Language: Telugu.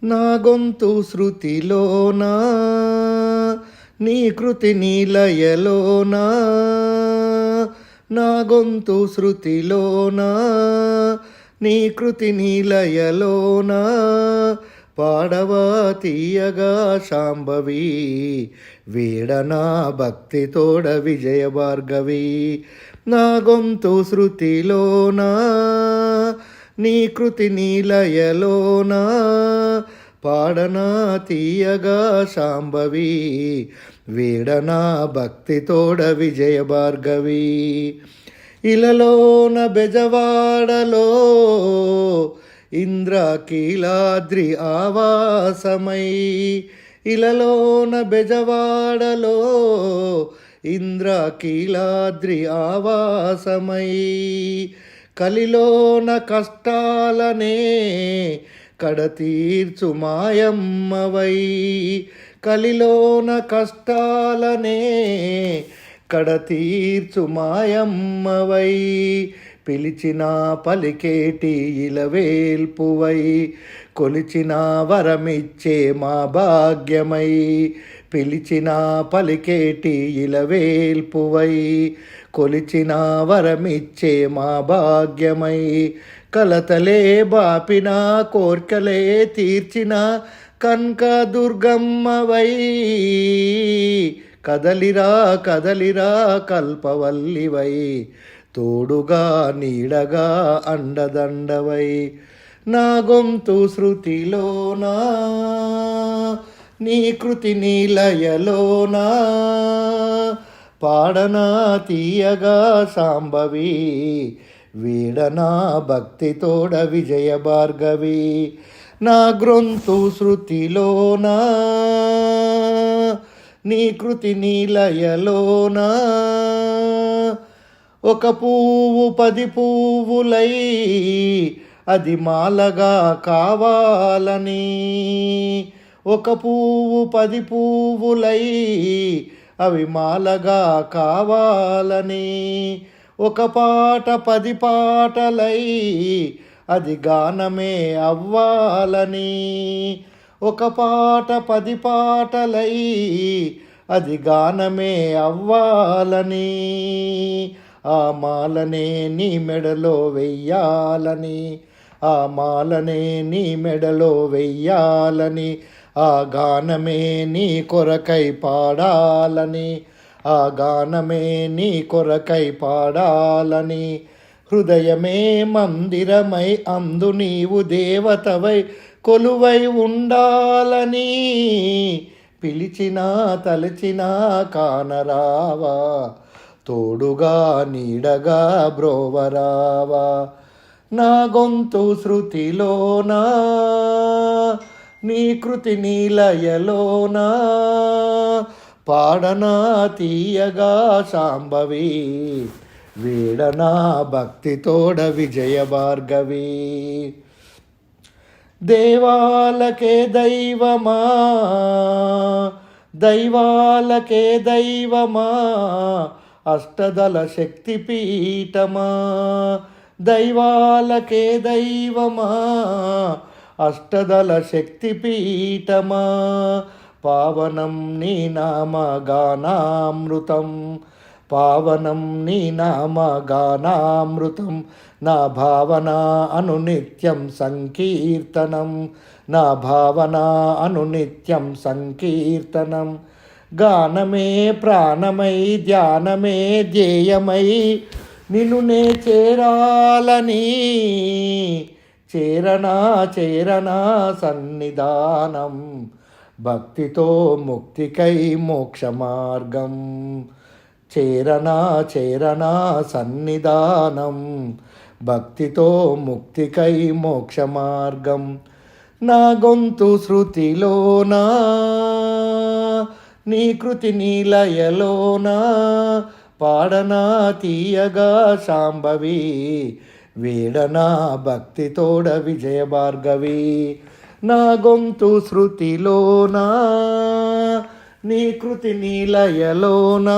నా గొంతు శృతిలోనా నీ కృతి నీలయలోనా నా గొంతు శృతిలోనా నీ కృతి నీలయలోనా పాడవా తీయగా శాంభవి వీడనా భక్తి తోడ విజయ భార్గవి నా గొంతు శృతిలోనా నీ కృతి నీలయలోనా పాడనా తీయగా శాంభవి వీడనా భక్తి తోడ విజయ భార్గవి ఇలలోన బెజవాడలో ఇంద్రకీలాద్రి ఆవాసమై ఇలలోన బెజవాడలో ఇంద్రకీలాద్రి ఆవాసమై కలిలోన కష్టాలనే కడతీర్చు మాయమ్మవై కలిలోన కష్టాలనే కడతీర్చు మాయమ్మవై పిలిచిన పలికేటి ఇలవేల్పువై కొలిచిన వరమిచ్చే మా భాగ్యమై పిలిచిన పలికేటి ఇలవేల్పువై కొలిచిన వరమిచ్చే మా భాగ్యమై కలతలే బాపిన కోర్కలే తీర్చిన కనక దుర్గమ్మవై కదలిరా కదలిరా కల్పవల్లివై తోడుగా నీడగా అండదండవై నా గొంతు శృతిలోనా నీ కృతి నీలయలోనా పాడనా తీయగా శాంభవి వీడనా భక్తి తోడ విజయ భార్గవి నా గొంతు శృతిలోనా నీ కృతి నీలయలోనా ఒక పువ్వు 10 పువ్వులై అది మాలగా కావాలని ఒక పువ్వు 10 పువ్వులై అవి మాలగా కావాలని ఒక పాట 10 పాటలై అది గానమే అవ్వాలని ఒక పాట 10 పాటలై అది గానమే అవ్వాలని ఆ మాలనే నీ మెడలో వెయ్యాలని ఆ మాలనే నీ మెడలో వెయ్యాలని ఆ గానమే నీ కొరకై పాడాలని ఆ గానమే నీ కొరకై పాడాలని హృదయమే మందిరమై అందు నీవు దేవతవై కొలువై ఉండాలని పిలిచినా తలచినా కానరావా తోడుగా నీడగా బ్రోవరావా నా గొంతు శృతిలోనా నీ కృతి నీలయలోనా పాడనా తీయగా శాంభవి వీడనా భక్తి తోడ విజయ భార్గవి దేవాలకే దైవమా దైవాలకే దైవమా అష్టదళ శక్తి పీఠమా దైవాలకే దైవమా అష్టదళ శక్తి పీఠమా పావనం నీ నామ గానామృతం పావనం నీ నామ గానామృతం నా భావన అనునిత్యం సంకీర్తనం నా భావన అనునిత్యం సంకీర్తనం గానమే ప్రాణమై ధ్యానమే ధ్యేయమై నిన్ను నే చేరాలని చేరనా చేరనా సన్నిధానం భక్తితో ముక్తికై మోక్ష మార్గం చేరనా చేరనా సన్నిధానం భక్తితో ముక్తికై మోక్ష మార్గం నా గొంతు శృతిలోనా నీ కృతి నీలయలోనా పాడనా తీయగా శాంభవి వీడనా భక్తి తోడ విజయ భార్గవి నా గొంతు శృతిలోనా నీ కృతి నీలయలోనా